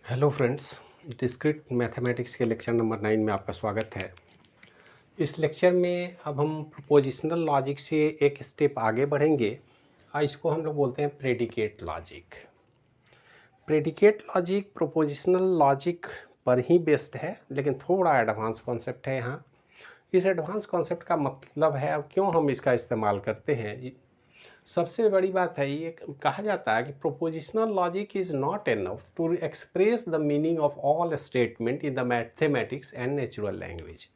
Hello friends, discrete mathematics के lecture number 9 में आपका स्वागत है। इस लेक्चर में अब हम प्रोपोजिशनल लॉजिक से एक स्टेप आगे बढ़ेंगे और इसको हम लोग बोलते हैं predicate logic. Predicate logic prepositional logic पर ही बेस्ड है, लेकिन थोड़ा एडवांस कॉन्सेप्ट है यहाँ। इस एडवांस कॉन्सेप्ट का मतलब है अब क्यों हम इसका इस्तेमाल करते हैं। सबसे बड़ी बात है, ये कहा जाता है कि propositional logic is not enough to express the meaning of all statement in the mathematics and natural language.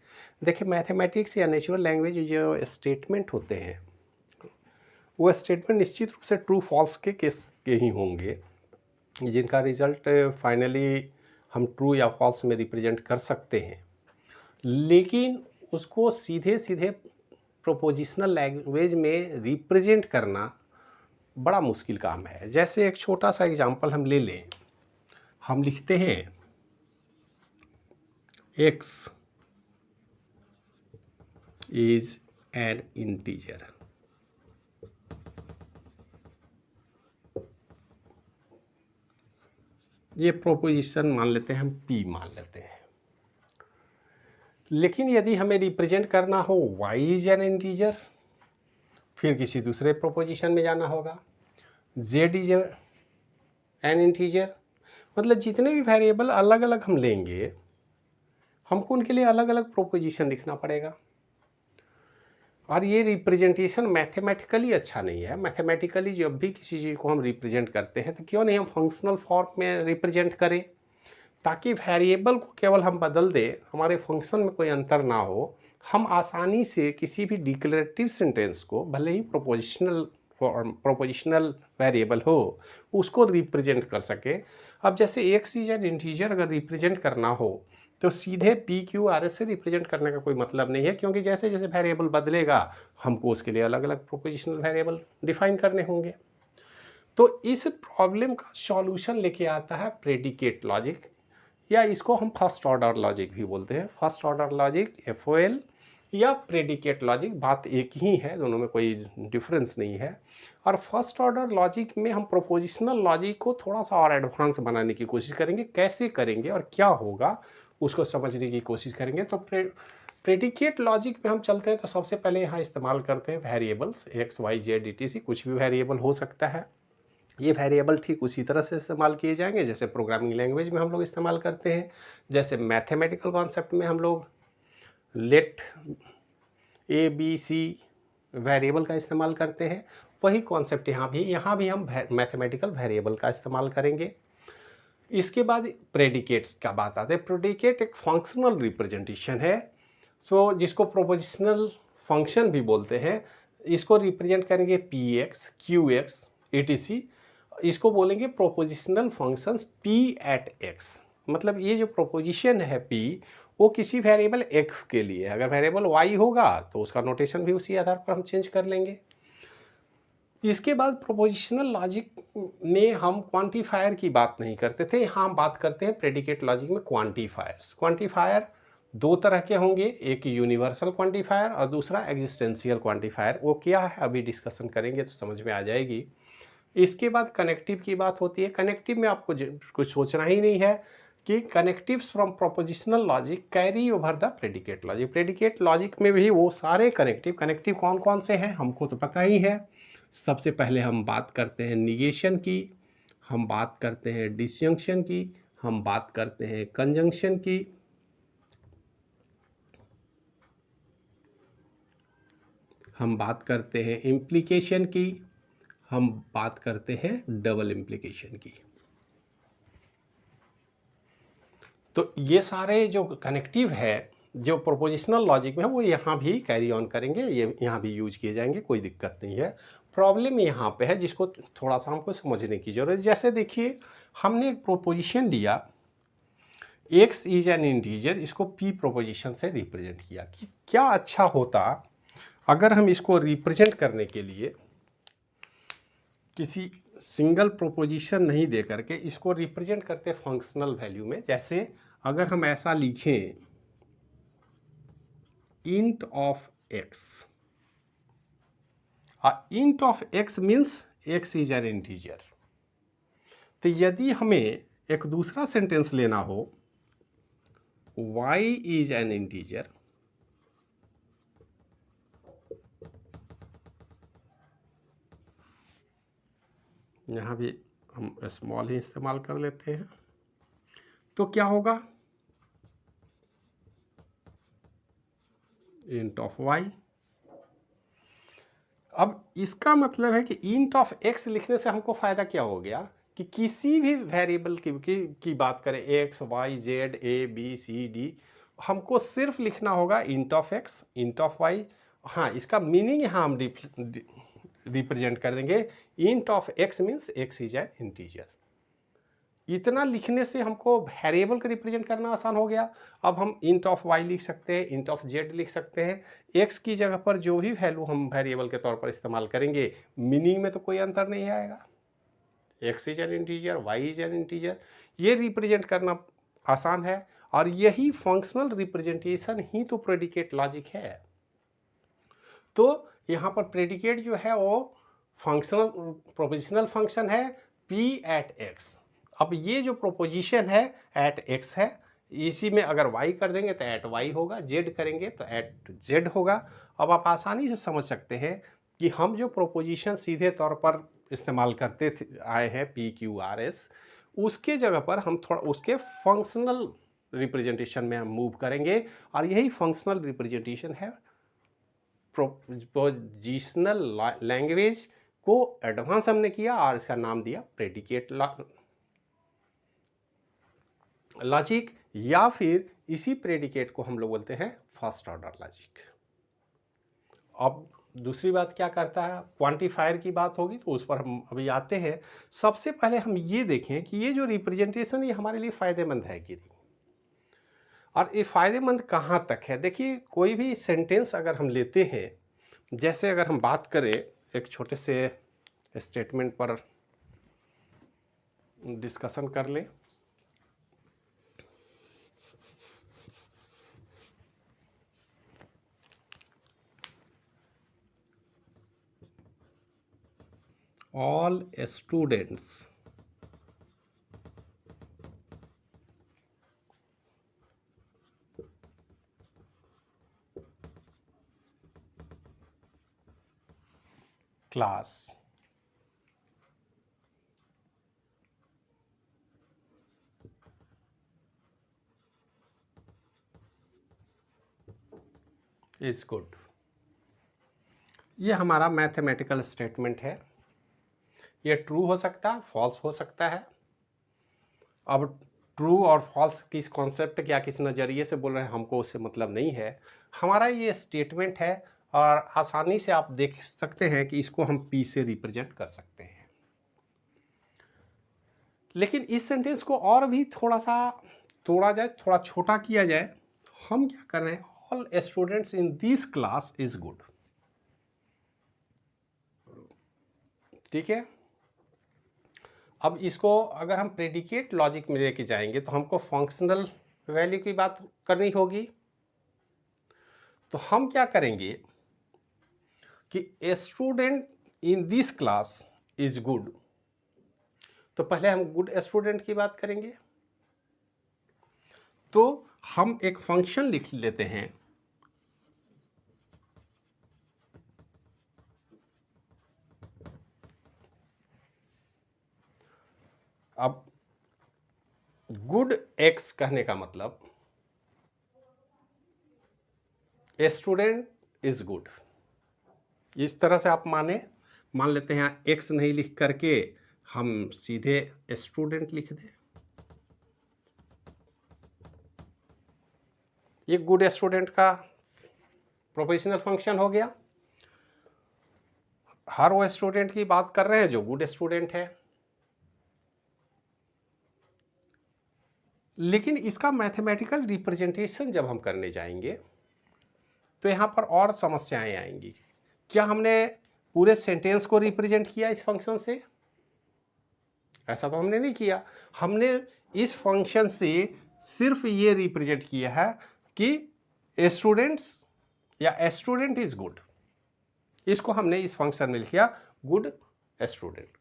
देखिए, मैथमेटिक्स या नेचुरल लैंग्वेज जो स्टेटमेंट होते हैं वो स्टेटमेंट निश्चित रूप से ट्रू फॉल्स के केस के ही होंगे, जिनका रिजल्ट फाइनली हम ट्रू या फॉल्स में रिप्रेजेंट कर सकते हैं। लेकिन उसको सीधे सीधे प्रोपोजिशनल लैंग्वेज में रिप्रेजेंट करना बड़ा मुश्किल काम है। जैसे एक छोटा सा एग्जांपल हम ले लें, हम लिखते हैं x इज एन इंटीजर। ये प्रोपोजिशन मान लेते हैं, हम p मान लेते हैं। लेकिन यदि हमें रिप्रेजेंट करना हो y इज एन इंटीजर, फिर किसी दूसरे प्रोपोजिशन में जाना होगा z इज एन इंटीजर। मतलब जितने भी वेरिएबल अलग अलग हम लेंगे, हमको उनके लिए अलग अलग प्रोपोजिशन लिखना पड़ेगा। और ये रिप्रेजेंटेशन मैथमेटिकली अच्छा नहीं है। मैथमेटिकली जब भी किसी चीज़ को हम रिप्रेजेंट करते हैं तो क्यों नहीं हम फंक्शनल फॉर्म में रिप्रेजेंट करें, ताकि वेरिएबल को केवल हम बदल दें, हमारे फंक्शन में कोई अंतर ना हो। हम आसानी से किसी भी डिक्लेरेटिव सेंटेंस को, भले ही प्रोपोजिशनल वेरिएबल हो, उसको रिप्रेजेंट कर सके। अब जैसे एक्स इज एन इंटीजर अगर रिप्रेजेंट करना हो तो सीधे पी क्यू आर एस से रिप्रेजेंट करने का कोई मतलब नहीं है, क्योंकि जैसे जैसे वेरिएबल बदलेगा हमको उसके लिए अलग अलग प्रोपोजिशनल वेरिएबल डिफाइन करने होंगे। तो इस प्रॉब्लम का सॉल्यूशन लेके आता है प्रेडिकेट लॉजिक, या इसको हम फर्स्ट ऑर्डर लॉजिक भी बोलते हैं। फर्स्ट ऑर्डर लॉजिक, एफओएल या प्रेडिकेट लॉजिक, बात एक ही है, दोनों में कोई डिफरेंस नहीं है। और फर्स्ट ऑर्डर लॉजिक में हम प्रोपोजिशनल लॉजिक को थोड़ा सा और एडवांस बनाने की कोशिश करेंगे। कैसे करेंगे और क्या होगा उसको समझने की कोशिश करेंगे। तो प्रेडिकेट लॉजिक में हम चलते हैं तो सबसे पहले यहाँ इस्तेमाल करते हैं variables, X Y Z etc, कुछ भी वेरिएबल हो सकता है। ये वेरिएबल ठीक उसी तरह से इस्तेमाल किए जाएंगे जैसे प्रोग्रामिंग लैंग्वेज में हम लोग इस्तेमाल करते हैं। जैसे मैथमेटिकल कॉन्सेप्ट में हम लोग let A B C variable का इस्तेमाल करते हैं, वही कॉन्सेप्ट यहाँ भी हम मैथमेटिकल वेरिएबल का इस्तेमाल करेंगे। इसके बाद प्रेडिकेट्स का बात आते हैं। प्रेडिकेट एक फंक्शनल रिप्रेजेंटेशन है, तो जिसको प्रोपोजिशनल फंक्शन भी बोलते हैं। इसको रिप्रेजेंट करेंगे P X, Q X etc। इसको बोलेंगे propositional functions p at x। मतलब ये जो प्रोपोजिशन है p, वो किसी वेरिएबल x के लिए है। अगर वेरिएबल y होगा तो उसका नोटेशन भी उसी आधार पर हम चेंज कर लेंगे। इसके बाद प्रोपोजिशनल लॉजिक में हम क्वांटिफायर की बात नहीं करते थे, यहाँ हम बात करते हैं प्रेडिकेट लॉजिक में क्वांटिफायर्स। क्वांटिफायर दो तरह के होंगे, एक यूनिवर्सल क्वांटिफायर और दूसरा एग्जिस्टेंशियल क्वांटिफायर। वो क्या है अभी डिस्कशन करेंगे तो समझ में आ जाएगी। इसके बाद कनेक्टिव की बात होती है। कनेक्टिव में आपको कुछ सोचना ही नहीं है कि connectives from prepositional logic carry over the predicate logic. Predicate logic में भी वो सारे कनेक्टिव कौन कौन से हैं हमको तो पता ही है। सबसे पहले हम बात करते हैं निगेशन की, हम बात करते हैं डिसजंक्शन की, हम बात करते हैं कंजंक्शन की, हम बात करते हैं इम्प्लीकेशन की, हम बात करते हैं डबल इम्प्लीकेशन की। तो ये सारे जो कनेक्टिव है जो प्रोपोजिशनल लॉजिक में है वो यहाँ भी कैरी ऑन करेंगे, ये यहाँ भी यूज किए जाएंगे, कोई दिक्कत नहीं है। प्रॉब्लम यहाँ पे है जिसको थोड़ा सा हमको समझने की जरूरत है। जैसे देखिए, हमने एक प्रोपोजिशन लिया x इज एन इंटीजर, इसको p प्रोपोजिशन से रिप्रेजेंट किया। कि क्या अच्छा होता अगर हम इसको रिप्रेजेंट करने के लिए किसी सिंगल प्रोपोजिशन नहीं दे करके इसको रिप्रेजेंट करते फंक्शनल वैल्यू में। जैसे अगर हम ऐसा लिखें int of x, int of x means x is an integer. तो यदि हमें एक दूसरा सेंटेंस लेना हो, y इज एन इंटीजर, यहाँ भी हम स्मॉल ही इस्तेमाल कर लेते हैं, तो क्या होगा, इंट ऑफ y। अब इसका मतलब है कि इंट ऑफ x लिखने से हमको फायदा क्या हो गया कि किसी भी वेरिएबल की बात करें, x y z a b c d, हमको सिर्फ लिखना होगा int of x, int of y। हाँ, इसका मीनिंग यहाँ हम रिप्रेजेंट कर देंगे, int of x means x is an integer. इतना लिखने से हमको वेरिएबल को रिप्रेजेंट करना आसान हो गया। अब हम इंट ऑफ y लिख सकते हैं, इंट ऑफ z लिख सकते हैं, x की जगह पर जो भी वैल्यू हम वेरिएबल के तौर पर इस्तेमाल करेंगे, मीनिंग में तो कोई अंतर नहीं आएगा। x is an integer, y is an integer, ये रिप्रेजेंट करना आसान है, और यही फंक्शनल रिप्रेजेंटेशन ही तो प्रेडिकेट लॉजिक है। तो यहाँ पर प्रेडिकेट जो है वो फंक्शनल प्रोपोजिशनल फंक्शन है p एट x। अब ये जो प्रोपोजिशन है एट x है, इसी में अगर y कर देंगे तो एट y होगा, z करेंगे तो एट z होगा। अब आप आसानी से समझ सकते हैं कि हम जो प्रोपोजिशन सीधे तौर पर इस्तेमाल करते थे आए हैं p q r s, उसके जगह पर हम थोड़ा उसके फंक्शनल रिप्रेजेंटेशन में हम मूव करेंगे, और यही फंक्शनल रिप्रेजेंटेशन है प्रोपोजिशनल लैंग्वेज को एडवांस हमने किया और इसका नाम दिया प्रेडिकेट लॉजिक, या फिर इसी प्रेडिकेट को हम लोग बोलते हैं फर्स्ट ऑर्डर लॉजिक। अब दूसरी बात क्या करता है, क्वांटिफायर की बात होगी तो उस पर हम अभी आते हैं। सबसे पहले हम ये देखें कि ये जो रिप्रेजेंटेशन ये हमारे लिए फ़ायदेमंद है कि नहीं, और ये फ़ायदेमंद कहाँ तक है। देखिए, कोई भी सेंटेंस अगर हम लेते हैं, जैसे अगर हम बात करें एक छोटे से स्टेटमेंट पर डिस्कशन कर लें, all students class is good। ये हमारा मैथमेटिकल स्टेटमेंट है, ये ट्रू हो सकता है, फॉल्स हो सकता है। अब ट्रू और फॉल्स किस कॉन्सेप्ट या किस नज़रिए से बोल रहे हैं हमको उससे मतलब नहीं है, हमारा ये स्टेटमेंट है, और आसानी से आप देख सकते हैं कि इसको हम P से रिप्रेजेंट कर सकते हैं। लेकिन इस सेंटेंस को और भी थोड़ा सा तोड़ा जाए, थोड़ा छोटा किया जाए, हम क्या कर रहे हैं, all students in this class is good. ठीक है, अब इसको अगर हम प्रेडिकेट लॉजिक में लेके जाएंगे तो हमको फंक्शनल वैल्यू की बात करनी होगी। तो हम क्या करेंगे कि a student in this class is good, तो पहले हम गुड स्टूडेंट की बात करेंगे। तो हम एक फंक्शन लिख लेते हैं, अब गुड एक्स कहने का मतलब ए स्टूडेंट इज गुड, इस तरह से आप मान लेते हैं। एक्स नहीं लिख करके हम सीधे स्टूडेंट लिख दें, ये गुड स्टूडेंट का प्रोपोजिशनल फंक्शन हो गया। हर वो स्टूडेंट की बात कर रहे हैं जो गुड स्टूडेंट है, लेकिन इसका मैथमेटिकल रिप्रेजेंटेशन जब हम करने जाएंगे तो यहाँ पर और समस्याएं आएंगी। क्या हमने पूरे सेंटेंस को रिप्रेजेंट किया इस फंक्शन से? ऐसा तो हमने नहीं किया। हमने इस फंक्शन से सिर्फ ये रिप्रेजेंट किया है कि स्टूडेंट्स या स्टूडेंट इज गुड, इसको हमने इस फंक्शन में लिखा गुड स्टूडेंट।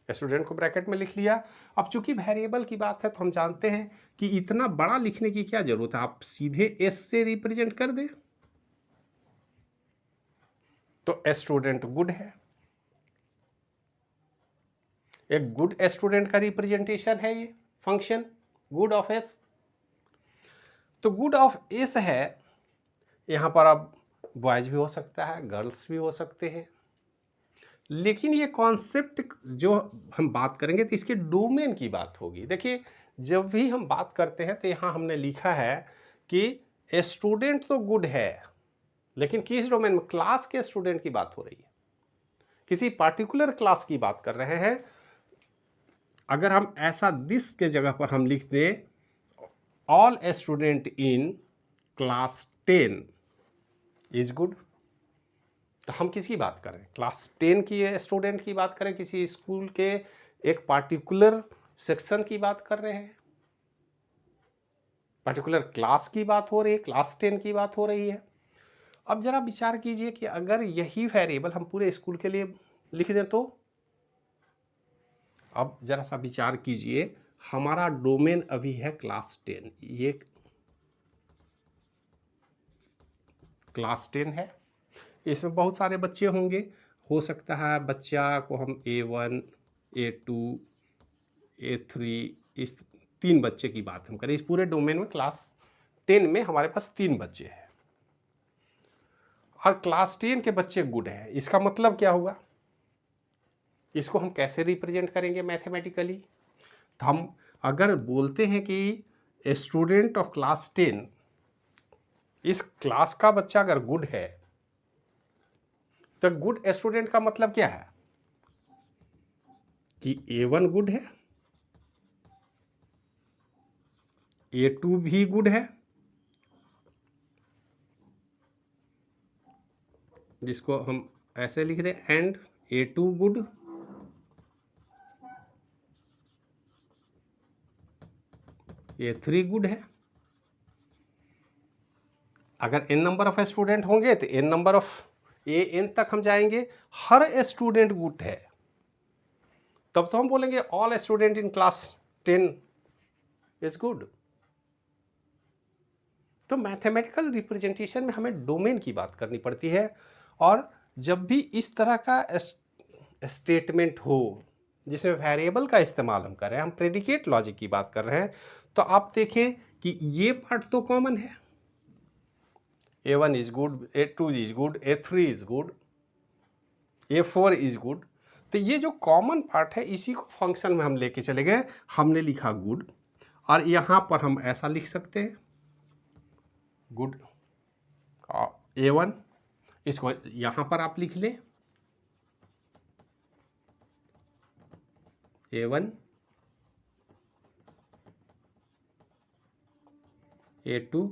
स्टूडेंट को ब्रैकेट में लिख लिया। अब चूंकि वेरिएबल की बात है तो हम जानते हैं कि इतना बड़ा लिखने की क्या जरूरत है, आप सीधे एस से रिप्रेजेंट कर दें। तो स्टूडेंट गुड है, एक गुड स्टूडेंट का रिप्रेजेंटेशन है ये फंक्शन गुड ऑफ एस। तो गुड ऑफ एस है, यहां पर अब बॉयज भी हो सकता है, गर्ल्स भी हो सकते हैं, लेकिन ये कॉन्सेप्ट जो हम बात करेंगे तो इसके डोमेन की बात होगी। देखिए जब भी हम बात करते हैं तो यहाँ हमने लिखा है कि स्टूडेंट तो गुड है, लेकिन किस डोमेन में, क्लास के स्टूडेंट की बात हो रही है, किसी पार्टिकुलर क्लास की बात कर रहे हैं। अगर हम ऐसा दिस के जगह पर हम लिख दें all student in class 10 is good, तो हम किसकी बात करें, क्लास 10 की स्टूडेंट की बात करें, किसी स्कूल के एक पार्टिकुलर सेक्शन की बात कर रहे हैं, पार्टिकुलर क्लास की बात हो रही है, क्लास 10 की बात हो रही है। अब जरा विचार कीजिए कि अगर यही वेरिएबल हम पूरे स्कूल के लिए लिख दें तो, अब जरा सा विचार कीजिए, हमारा डोमेन अभी है क्लास 10, ये क्लास 10 है, इसमें बहुत सारे बच्चे होंगे, हो सकता है बच्चा को हम A1 A2 A3 इस 3 बच्चे की बात हम करें, इस पूरे डोमेन में क्लास 10 में हमारे पास 3 बच्चे हैं और क्लास 10 के बच्चे गुड हैं। इसका मतलब क्या हुआ, इसको हम कैसे रिप्रेजेंट करेंगे मैथमेटिकली, तो हम अगर बोलते हैं कि स्टूडेंट ऑफ क्लास 10, इस क्लास का बच्चा अगर गुड है तो गुड स्टूडेंट का मतलब क्या है कि A1 गुड है, A2 भी गुड है, जिसको हम ऐसे लिख दें and A2 good, A3 good है। अगर n नंबर ऑफ स्टूडेंट होंगे तो n नंबर ऑफ n तक हम जाएंगे, हर स्टूडेंट गुड है, तब तो हम बोलेंगे all student in class 10 is good. तो मैथमेटिकल रिप्रेजेंटेशन में हमें डोमेन की बात करनी पड़ती है, और जब भी इस तरह का स्टेटमेंट हो जिसमें वेरिएबल का इस्तेमाल हम कर रहे हैं, हम प्रेडिकेट लॉजिक की बात कर रहे हैं, तो आप देखें कि ये पार्ट तो कॉमन है, A1 is good, A2 is good, A3 is good, A4 is good. तो ये जो कॉमन पार्ट है इसी को फंक्शन में हम लेके चले गए, हमने लिखा गुड, और यहाँ पर हम ऐसा लिख सकते हैं गुड A1, इसको यहाँ पर आप लिख लें A1 A2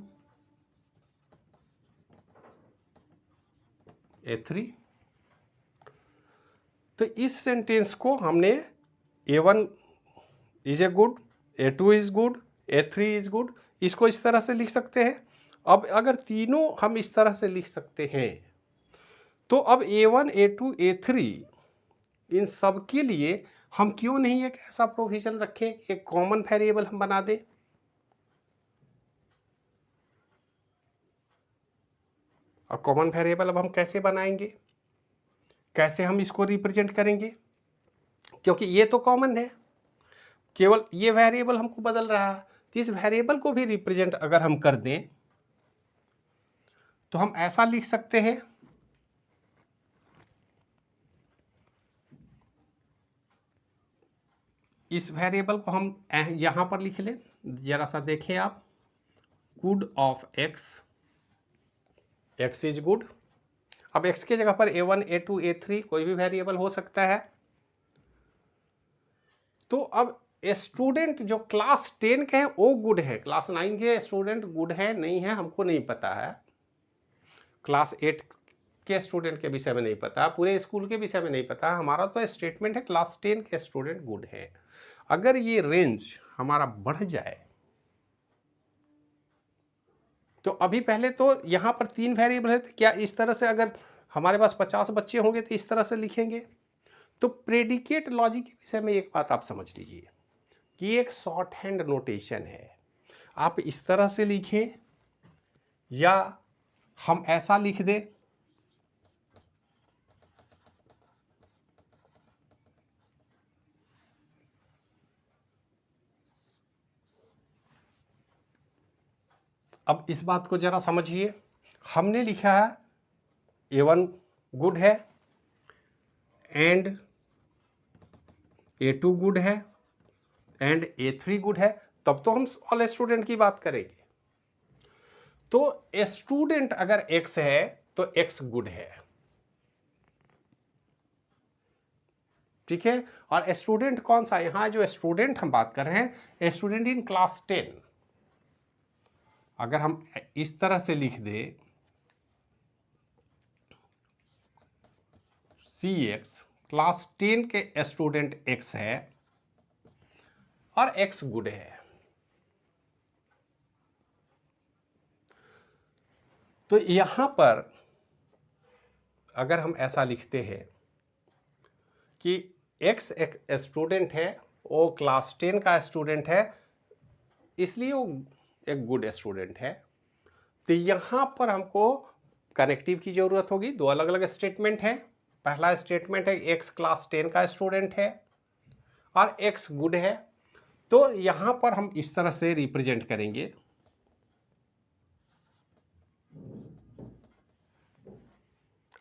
A3। तो इस सेंटेंस को हमने A1 is a good, A2 is good, A3 is good, इसको इस तरह से लिख सकते हैं। अब अगर तीनों हम इस तरह से लिख सकते हैं तो अब A1 A2 A3 इन सब के लिए हम क्यों नहीं एक ऐसा प्रोविजन रखें, एक कॉमन वेरिएबल हम बना दें। और कॉमन वेरिएबल अब हम कैसे बनाएंगे, कैसे हम इसको रिप्रेजेंट करेंगे, क्योंकि ये तो कॉमन है, केवल ये वेरिएबल हमको बदल रहा है, तो इस वेरिएबल को भी रिप्रेजेंट अगर हम कर दें तो हम ऐसा लिख सकते हैं, इस वेरिएबल को हम यहां पर लिख लें, जरा सा देखें आप, good of x, x is good. अब x की जगह पर A1 A2 A3 कोई भी वेरिएबल हो सकता है। तो अब स्टूडेंट जो क्लास 10 के हैं वो गुड है, क्लास 9 के स्टूडेंट गुड है नहीं है हमको नहीं पता है, क्लास 8 के स्टूडेंट के विषय में नहीं पता, पूरे स्कूल के विषय में नहीं पता, हमारा तो स्टेटमेंट है क्लास 10 के स्टूडेंट गुड है। अगर ये रेंज हमारा बढ़ जाए तो अभी पहले तो यहाँ पर 3 वेरिएबल है, तो क्या इस तरह से अगर हमारे पास 50 बच्चे होंगे तो इस तरह से लिखेंगे, तो प्रेडिकेट लॉजिक के विषय में एक बात आप समझ लीजिए कि एक शॉर्ट हैंड नोटेशन है। आप इस तरह से लिखें या हम ऐसा लिख दें, अब इस बात को जरा समझिए। हमने लिखा है A1 गुड है एंड A2 गुड है एंड A3 गुड है, तब तो हम ऑल स्टूडेंट की बात करेंगे। तो स्टूडेंट अगर X है तो X गुड है, ठीक है। और स्टूडेंट कौन सा, यहां जो स्टूडेंट हम बात कर रहे हैं स्टूडेंट इन क्लास 10, अगर हम इस तरह से लिख दें CX क्लास 10 के स्टूडेंट X है और X गुड है, तो यहां पर अगर हम ऐसा लिखते हैं कि X एक स्टूडेंट है, वो क्लास 10 का स्टूडेंट है, इसलिए वो एक गुड स्टूडेंट है, तो यहां पर हमको कनेक्टिव की जरूरत होगी। दो अलग अलग स्टेटमेंट हैं। पहला स्टेटमेंट है X क्लास 10 का स्टूडेंट है और X गुड है, तो यहां पर हम इस तरह से रिप्रेजेंट करेंगे,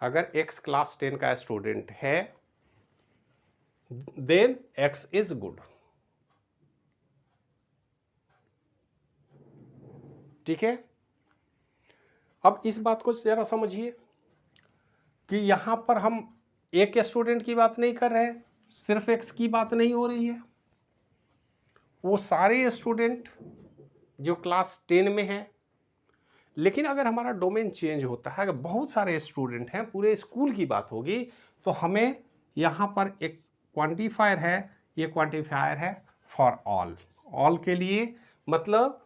अगर X क्लास 10 का स्टूडेंट है देन X इज गुड, ठीक है। अब इस बात को जरा समझिए कि यहां पर हम एक स्टूडेंट की बात नहीं कर रहे हैं, सिर्फ X की बात नहीं हो रही है, वो सारे स्टूडेंट जो क्लास 10 में हैं। लेकिन अगर हमारा डोमेन चेंज होता है, अगर बहुत सारे स्टूडेंट हैं, पूरे स्कूल की बात होगी, तो हमें यहाँ पर एक क्वांटिफायर है, ये क्वांटिफायर है फॉर ऑल, ऑल के लिए, मतलब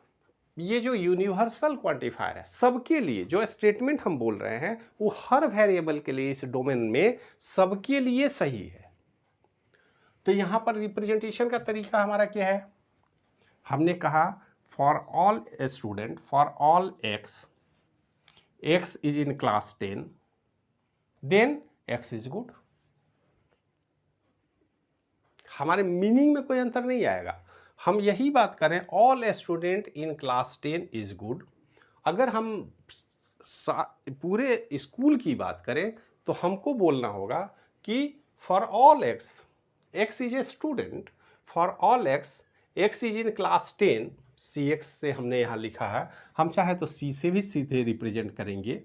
ये जो यूनिवर्सल क्वांटिफायर है सबके लिए, जो स्टेटमेंट हम बोल रहे हैं वो हर वेरिएबल के लिए इस डोमेन में सबके लिए सही है। तो यहाँ पर रिप्रेजेंटेशन का तरीका हमारा क्या है, हमने कहा for all student, for all X is in class 10 then X is good. हमारे मीनिंग में कोई अंतर नहीं आएगा, हम यही बात करें all student in class 10 is good. अगर हम पूरे स्कूल की बात करें तो हमको बोलना होगा कि for all X is a student, for all X is in class 10, CX से हमने यहाँ लिखा है, हम चाहे तो C से भी सीधे रिप्रेजेंट करेंगे,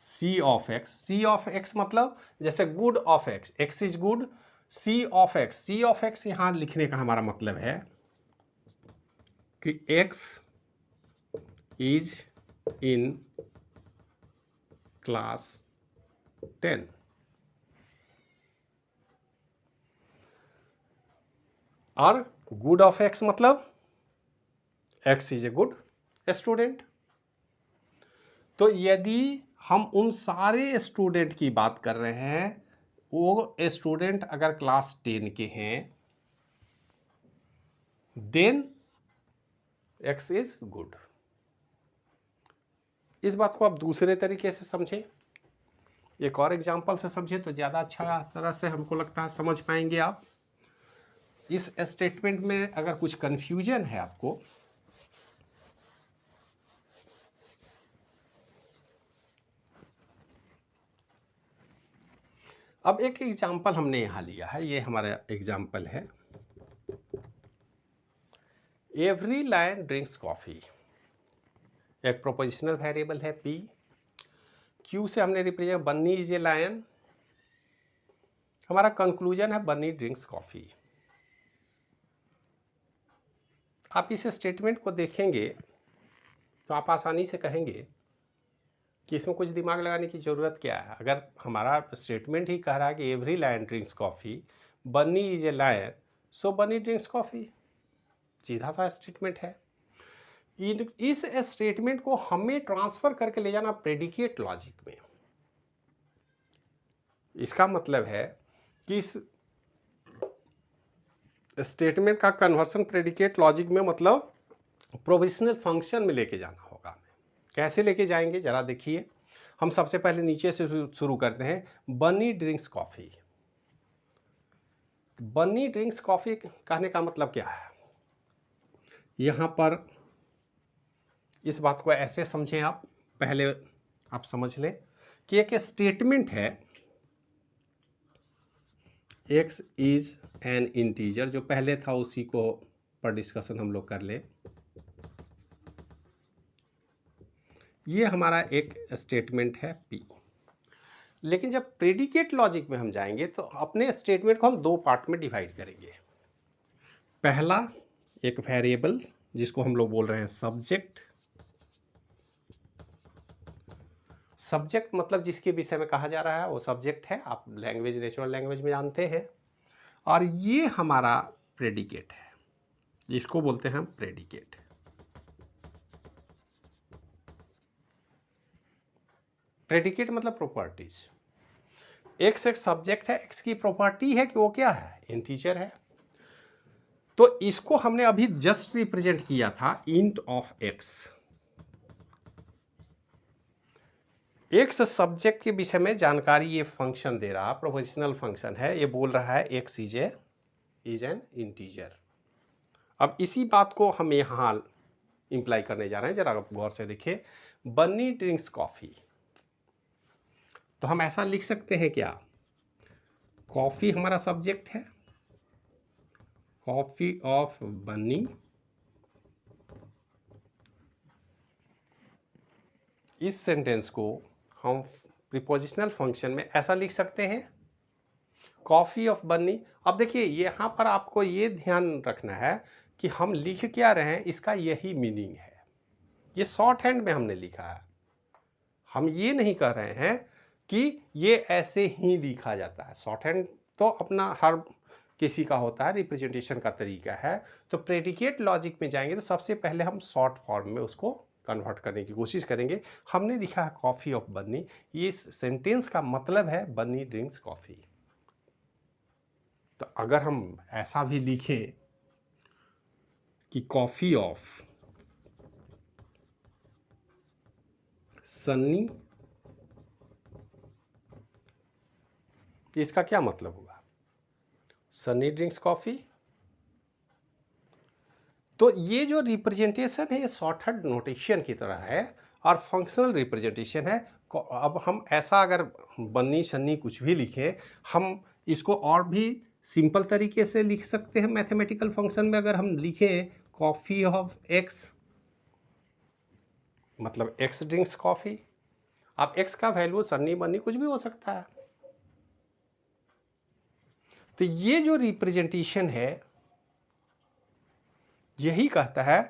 C ऑफ X मतलब जैसे good of X is good, C of X यहाँ लिखने का हमारा मतलब है कि X इज इन क्लास 10, और गुड ऑफ X मतलब X is a good student. तो यदि हम उन सारे स्टूडेंट की बात कर रहे हैं, वो स्टूडेंट अगर क्लास 10 के हैं देन X इज गुड। इस बात को आप दूसरे तरीके से समझें, एक और एग्जांपल से समझें तो ज़्यादा अच्छा तरह से हमको लगता है समझ पाएंगे आप। इस स्टेटमेंट में अगर कुछ कंफ्यूजन है आपको, अब एक एग्जांपल हमने यहाँ लिया है, ये हमारा एग्जांपल है, एवरी लायन ड्रिंक्स कॉफी, एक प्रोपोजिशनल वेरिएबल है P, Q से हमने represent Bunny is a lion, हमारा कंक्लूजन है बन्नी ड्रिंक्स कॉफी। आप इस स्टेटमेंट को देखेंगे तो आप आसानी से कहेंगे कि इसमें कुछ दिमाग लगाने की ज़रूरत क्या है। अगर हमारा स्टेटमेंट ही कह रहा है कि every lion drinks coffee, Bunny is a lion, so Bunny drinks coffee, सीधा सा स्टेटमेंट है। इस स्टेटमेंट को हमें ट्रांसफ़र करके ले जाना प्रेडिकेट लॉजिक में। इसका मतलब है कि इस स्टेटमेंट का कन्वर्सन प्रेडिकेट लॉजिक में मतलब प्रोविजनल फंक्शन में लेके जाना होगा। कैसे लेके जाएंगे जरा देखिए। हम सबसे पहले नीचे से शुरू करते हैं। बनी ड्रिंक्स कॉफ़ी। बनी ड्रिंक्स कॉफ़ी कहने का मतलब क्या है? यहाँ पर इस बात को ऐसे समझें आप, पहले आप समझ लें कि एक स्टेटमेंट है x इज एन इंटीजर, जो पहले था उसी को पर डिस्कशन हम लोग कर ले। ये हमारा एक स्टेटमेंट है p। लेकिन जब प्रेडिकेट लॉजिक में हम जाएंगे तो अपने स्टेटमेंट को हम दो पार्ट में डिवाइड करेंगे। पहला एक वेरिएबल जिसको हम लोग बोल रहे हैं सब्जेक्ट। सब्जेक्ट मतलब जिसके विषय में कहा जा रहा है वो सब्जेक्ट है, आप लैंग्वेज, नेचुरल लैंग्वेज में जानते हैं। और ये हमारा प्रेडिकेट है, इसको बोलते हैं हम प्रेडिकेट। प्रेडिकेट मतलब प्रॉपर्टीज। एक्स एक सब्जेक्ट है, एक्स की प्रॉपर्टी है कि वो क्या है, इंटीजर है। तो इसको हमने अभी जस्ट रिप्रेजेंट किया था int of x. X subject के विषय में जानकारी ये फंक्शन दे रहा, प्रोपोजिशनल फंक्शन है, ये बोल रहा है एक्स इज एन इंटीजर। अब इसी बात को हम यहाँ इंप्लाई करने जा रहे हैं, जरा आप गौर से देखिए। बन्नी ड्रिंक्स कॉफी, तो हम ऐसा लिख सकते हैं क्या, कॉफी हमारा सब्जेक्ट है, कॉफी ऑफ बन्नी इस सेंटेंस को हम प्रीपोजिशनल फंक्शन में ऐसा लिख सकते हैं, कॉफी ऑफ बन्नी। अब देखिए यहाँ पर आपको ये ध्यान रखना है कि हम लिख क्या रहे हैं, इसका यही मीनिंग है। ये शॉर्ट हैंड में हमने लिखा है, हम ये नहीं कह रहे हैं कि ये ऐसे ही लिखा जाता है। शॉर्ट हैंड तो अपना हर किसी का होता है, रिप्रेजेंटेशन का तरीका है। तो प्रेडिकेट लॉजिक में जाएंगे तो सबसे पहले हम शॉर्ट फॉर्म में उसको कन्वर्ट करने की कोशिश करेंगे। हमने लिखा है कॉफ़ी ऑफ बन्नी, ये इस सेंटेंस का मतलब है बन्नी ड्रिंक्स कॉफ़ी। तो अगर हम ऐसा भी लिखें कि कॉफ़ी ऑफ सन्नी, इसका क्या मतलब होगा, सन्नी ड्रिंक्स कॉफ़ी। तो ये जो रिप्रेजेंटेशन है ये शॉर्टहैंड नोटेशन की तरह है और फंक्शनल रिप्रेजेंटेशन है। अब हम ऐसा अगर बन्नी सन्नी कुछ भी लिखें, हम इसको और भी सिंपल तरीके से लिख सकते हैं। मैथमेटिकल फंक्शन में अगर हम लिखें कॉफ़ी ऑफ एक्स, मतलब एक्स ड्रिंक्स कॉफ़ी। अब एक्स का वैल्यू सन्नी बन्नी कुछ भी हो सकता है। तो ये जो रिप्रेजेंटेशन है यही कहता है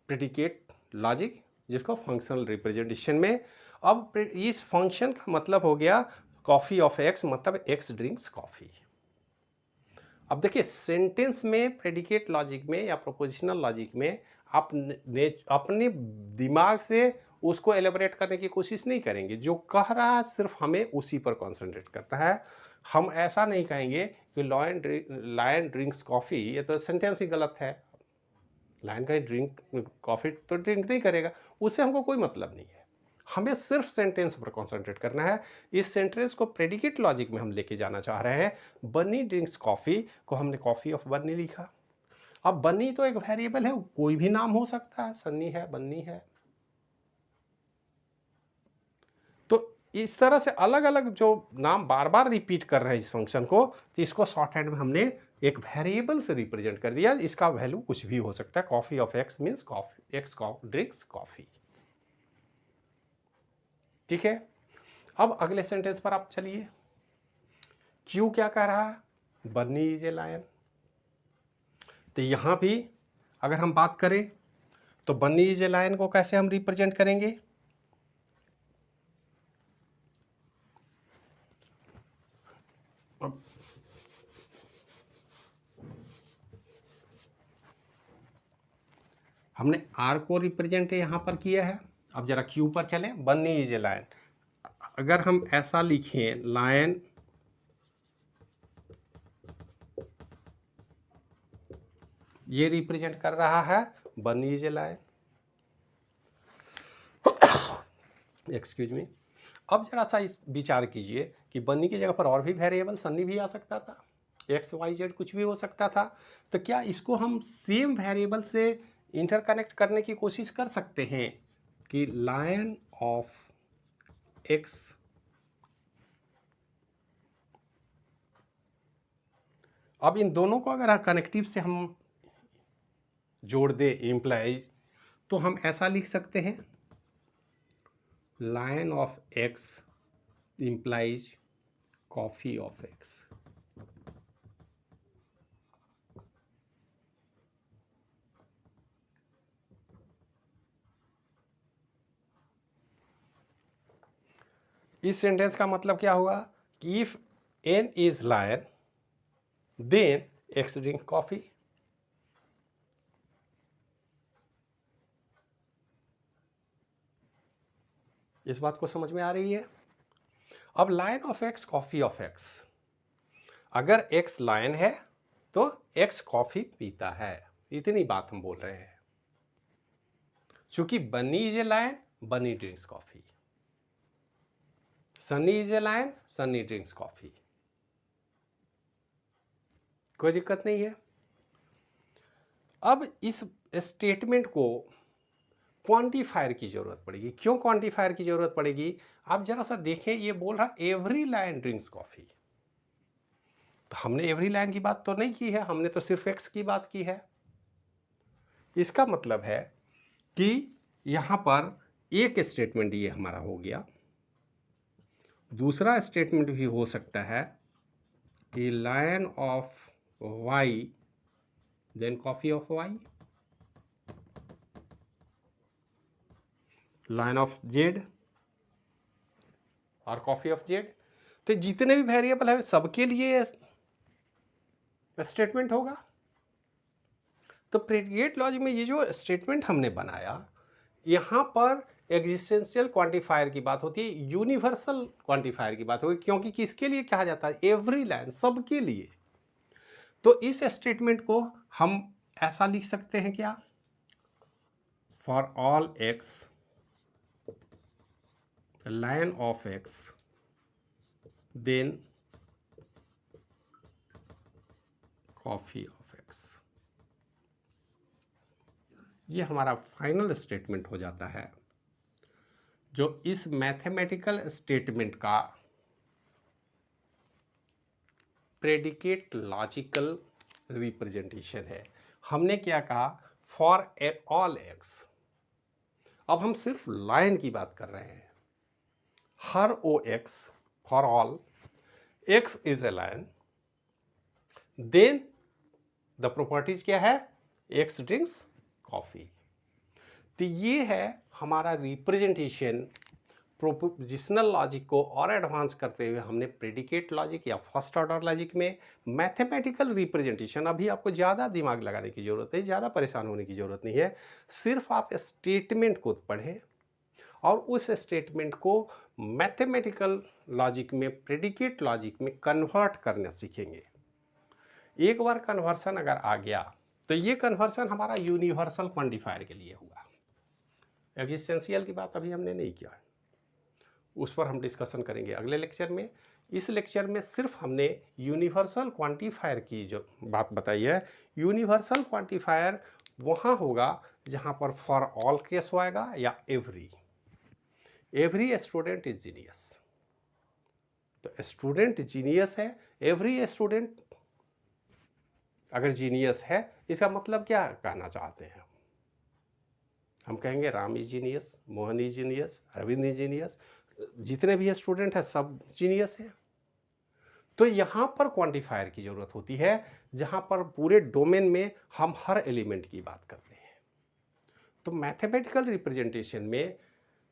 प्रेडिकेट लॉजिक, जिसको फंक्शनल रिप्रेजेंटेशन में। अब इस फंक्शन का मतलब हो गया कॉफ़ी ऑफ एक्स, मतलब एक्स ड्रिंक्स कॉफ़ी। अब देखिए सेंटेंस में, प्रेडिकेट लॉजिक में या प्रोपोजिशनल लॉजिक में आप अपने दिमाग से उसको एलेबोरेट करने की कोशिश नहीं करेंगे। जो कह रहा है सिर्फ हमें उसी पर कॉन्सेंट्रेट करना है। हम ऐसा नहीं कहेंगे कि लायन ड्रिंक्स कॉफ़ी, ये तो सेंटेंस ही गलत है। लायन का ड्रिंक कॉफ़ी तो ड्रिंक नहीं करेगा, उससे हमको कोई मतलब नहीं है। हमें सिर्फ सेंटेंस पर कॉन्सेंट्रेट करना है। इस सेंटेंस को प्रेडिकेट लॉजिक में हम लेके जाना चाह रहे हैं। बन्नी ड्रिंक्स कॉफ़ी को हमने कॉफ़ी ऑफ बन्नी लिखा। अब बन्नी तो एक वेरिएबल है, कोई भी नाम हो सकता है, सन्नी है, बन्नी है। तो इस तरह से अलग अलग जो नाम बार बार रिपीट कर रहे हैं इस फंक्शन को, तो इसको शॉर्ट हैंड में हमने एक वेरिएबल से रिप्रेजेंट कर दिया। इसका वैल्यू कुछ भी हो सकता है। Coffee of x means coffee, x drinks coffee. ठीक है। अब अगले सेंटेंस पर आप चलिए। क्यू क्या कह रहा है, बन्नी इज ए लायन। तो यहां भी अगर हम बात करें तो बन्नी इज ए लायन को कैसे हम रिप्रेजेंट करेंगे, हमने आर को रिप्रेजेंट यहां पर किया है। अब जरा क्यू पर चलें। बन्नी इज ए लायन, अगर हम ऐसा लिखें लायन ये रिप्रेजेंट कर रहा है Bunny is a lion. Excuse me. अब जरा सा इस विचार कीजिए कि बनी की जगह पर और भी वेरिएबल सन्नी भी आ सकता था, एक्स वाई जेड कुछ भी हो सकता था, तो क्या इसको हम सेम वेरिएबल से इंटरकनेक्ट करने की कोशिश कर सकते हैं कि लायन ऑफ एक्स अब इन दोनों को अगर कनेक्टिव से हम जोड़ दे इम्प्लाइज, तो हम ऐसा लिख सकते हैं lion of X implies coffee of X. इस सेंटेंस का मतलब क्या हुआ कि if N is lion then X drink coffee. इस बात को समझ में आ रही है? अब lion of X coffee of X, अगर एक्स लायन है तो एक्स कॉफी पीता है, इतनी बात हम बोल रहे हैं। चूंकि Bunny is a lion, Bunny drinks coffee, Sunny is a lion, Sunny drinks coffee, कोई दिक्कत नहीं है। अब इस स्टेटमेंट को क्वांटिफायर की जरूरत पड़ेगी। क्यों क्वांटिफायर की जरूरत पड़ेगी? आप जरा सा देखें, ये बोल रहा एवरी लायन ड्रिंक्स कॉफी, तो हमने एवरी लायन की बात तो नहीं की है, हमने तो सिर्फ एक्स की बात की है। इसका मतलब है कि यहां पर एक स्टेटमेंट ये हमारा हो गया, दूसरा स्टेटमेंट भी हो सकता है कि lion of Y then coffee of Y, line of Z और कॉफी ऑफ जेड। तो जितने भी वेरिएबल है सबके लिए स्टेटमेंट होगा। तो प्रेडिकेट लॉजिक में ये जो स्टेटमेंट हमने बनाया, यहां पर एग्जिस्टेंशियल क्वांटिफायर की बात होती है, यूनिवर्सल क्वांटिफायर की बात होगी, क्योंकि किसके लिए कहा जाता है? एवरी लाइन, सबके लिए। तो इस स्टेटमेंट को हम ऐसा लिख सकते हैं क्या? For all x lion of x then coffee of x. ये हमारा फाइनल स्टेटमेंट हो जाता है, जो इस मैथमेटिकल स्टेटमेंट का प्रेडिकेट लॉजिकल रिप्रेजेंटेशन है। हमने क्या कहा? For all x. अब हम सिर्फ लाइन की बात कर रहे हैं। हर ओ x, for all x is a lion, then the properties क्या है? X drinks coffee. तो ये है हमारा रिप्रेजेंटेशन। प्रोपोजिशनल लॉजिक को और एडवांस करते हुए हमने प्रेडिकेट लॉजिक या फर्स्ट ऑर्डर लॉजिक में मैथमेटिकल रिप्रेजेंटेशन। अभी आपको ज़्यादा दिमाग लगाने की ज़रूरत है, ज़्यादा परेशान होने की ज़रूरत नहीं है। सिर्फ आप स्टेटमेंट को पढ़ें और उस स्टेटमेंट को मैथमेटिकल लॉजिक में, प्रेडिकेट लॉजिक में कन्वर्ट करना सीखेंगे। एक बार कन्वर्सन अगर आ गया तो ये कन्वर्सन हमारा यूनिवर्सल क्वांटिफायर के लिए हुआ। एग्जिस्टेंशियल की बात अभी हमने नहीं किया, उस पर हम डिस्कशन करेंगे अगले लेक्चर में। इस लेक्चर में सिर्फ हमने यूनिवर्सल क्वांटिफायर की जो बात बताई है। यूनिवर्सल क्वांटिफायर वहाँ होगा जहाँ पर फॉर ऑल केस आएगा या एवरी स्टूडेंट इज जीनियस। तो स्टूडेंट जीनियस है, एवरी स्टूडेंट अगर जीनियस है, इसका मतलब क्या कहना चाहते हैं? हम कहेंगे Ram is genius, Mohan is genius, Arvind is genius, जितने भी स्टूडेंट हैं सब जीनियस हैं। तो यहाँ पर क्वांटिफायर की ज़रूरत होती है, जहाँ पर पूरे डोमेन में हम हर एलिमेंट की बात करते हैं। तो मैथमेटिकल रिप्रेजेंटेशन में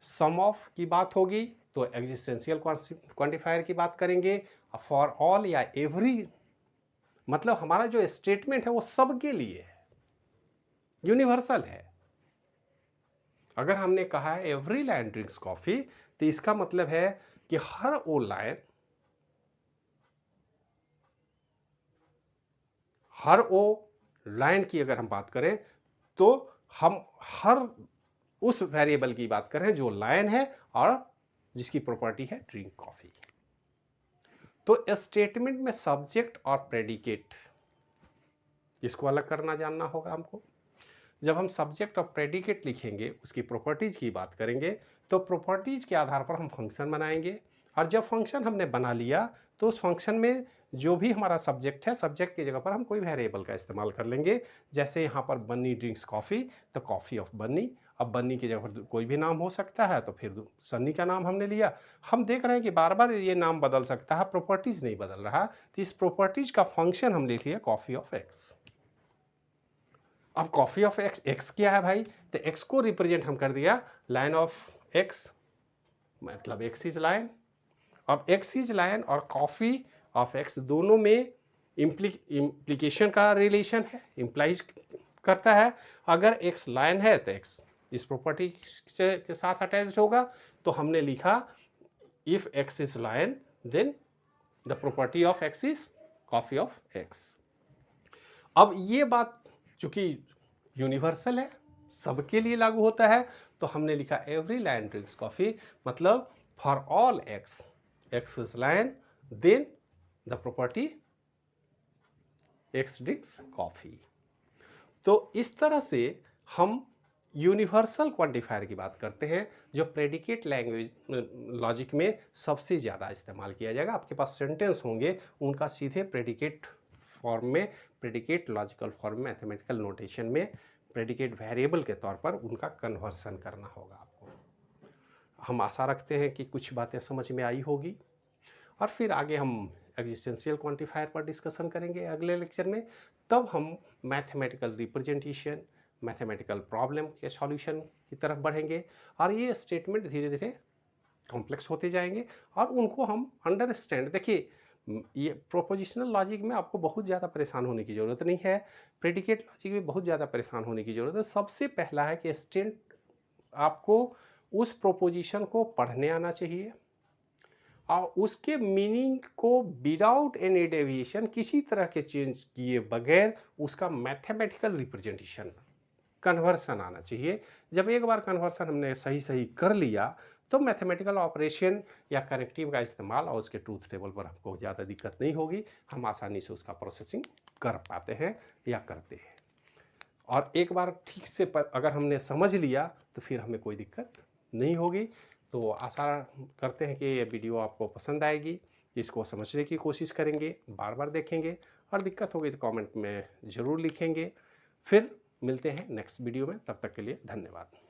सम ऑफ की बात होगी तो एग्जिस्टेंशियल क्वांटिफायर की बात करेंगे। फॉर ऑल या एवरी मतलब हमारा जो स्टेटमेंट है वो सबके लिए है, यूनिवर्सल है। अगर हमने कहा है एवरी लायन ड्रिंक्स कॉफी, तो इसका मतलब है कि हर वो लायन, हर वो लायन की अगर हम बात करें तो हम हर उस वेरिएबल की बात कर रहे हैं जो लायन है और जिसकी प्रॉपर्टी है ड्रिंक कॉफी। तो स्टेटमेंट में सब्जेक्ट और प्रेडिकेट, इसको अलग करना जानना होगा हमको। जब हम सब्जेक्ट और प्रेडिकेट लिखेंगे, उसकी प्रॉपर्टीज की बात करेंगे, तो प्रॉपर्टीज के आधार पर हम फंक्शन बनाएंगे। और जब फंक्शन हमने बना लिया तो उस फंक्शन में जो भी हमारा सब्जेक्ट है, सब्जेक्ट की जगह पर हम कोई वेरिएबल का इस्तेमाल कर लेंगे। जैसे यहाँ पर बन्नी ड्रिंक्स कॉफ़ी, तो कॉफ़ी ऑफ बन्नी। अब बन्नी की जगह पर कोई भी नाम हो सकता है, तो फिर सन्नी का नाम हमने लिया। हम देख रहे हैं कि बार बार ये नाम बदल सकता है, प्रॉपर्टीज नहीं बदल रहा, तो इस प्रॉपर्टीज का फंक्शन हम लिख लिया कॉफ़ी ऑफ एक्स। अब कॉफी ऑफ एक्स, एक्स क्या है भाई, तो एक्स को रिप्रेजेंट हम कर दिया लाइन ऑफ एक्स, मतलब एक्स इज लाइन। अब एक्स इज लाइन और कॉफी ऑफ एक्स दोनों में इम्प्लीकेशन का रिलेशन है, इम्प्लाइज करता है। अगर एक्स लाइन है तो एक्स इस प्रॉपर्टी के साथ अटैच्ड होगा, तो हमने लिखा if X is line then the property of X is coffee of X. अब ये बात चूंकि यूनिवर्सल है, सबके लिए लागू होता है, तो हमने लिखा एवरी लायन ड्रिंक्स कॉफी, मतलब for all x, x is lion then the property x drinks coffee. तो इस तरह से हम यूनिवर्सल क्वांटिफायर की बात करते हैं, जो प्रेडिकेट लैंग्वेज लॉजिक में सबसे ज़्यादा इस्तेमाल किया जाएगा। आपके पास सेंटेंस होंगे, उनका सीधे प्रेडिकेट फॉर्म में, प्रेडिकेट लॉजिकल फॉर्म में, मैथमेटिकल नोटेशन में प्रेडिकेट वेरिएबल के तौर पर उनका कन्वर्सन करना होगा आपको। हम आशा रखते हैं कि कुछ बातें समझ में आई होगी, और फिर आगे हम एग्जिस्टेंशियल क्वांटिफायर पर डिस्कशन करेंगे अगले लेक्चर में। तब हम मैथमेटिकल रिप्रेजेंटेशन, मैथमेटिकल प्रॉब्लम के सॉल्यूशन की तरफ बढ़ेंगे, और ये स्टेटमेंट धीरे धीरे कॉम्प्लेक्स होते जाएंगे और उनको हम अंडरस्टैंड। देखिए, ये प्रोपोजिशनल लॉजिक में आपको बहुत ज़्यादा परेशान होने की ज़रूरत नहीं है, प्रेडिकेट लॉजिक में बहुत ज़्यादा परेशान होने की ज़रूरत है। सबसे पहला है कि स्टेट आपको उस प्रोपोजिशन को पढ़ने आना चाहिए और उसके मीनिंग को विदाउट एनी डेविएशन, किसी तरह के चेंज किए बगैर उसका मैथमेटिकल रिप्रेजेंटेशन, कन्वर्सन आना चाहिए। जब एक बार कन्वर्सन हमने सही सही कर लिया, तो मैथमेटिकल ऑपरेशन या कनेक्टिव का इस्तेमाल और उसके ट्रूथ टेबल पर हमको ज़्यादा दिक्कत नहीं होगी, हम आसानी से उसका प्रोसेसिंग कर पाते हैं या करते हैं। और एक बार ठीक से अगर हमने समझ लिया तो फिर हमें कोई दिक्कत नहीं होगी। तो आशा करते हैं कि ये वीडियो आपको पसंद आएगी, इसको समझने की कोशिश करेंगे, बार बार देखेंगे, और दिक्कत होगी तो कमेंट में ज़रूर लिखेंगे। फिर मिलते हैं नेक्स्ट वीडियो में, तब तक के लिए धन्यवाद।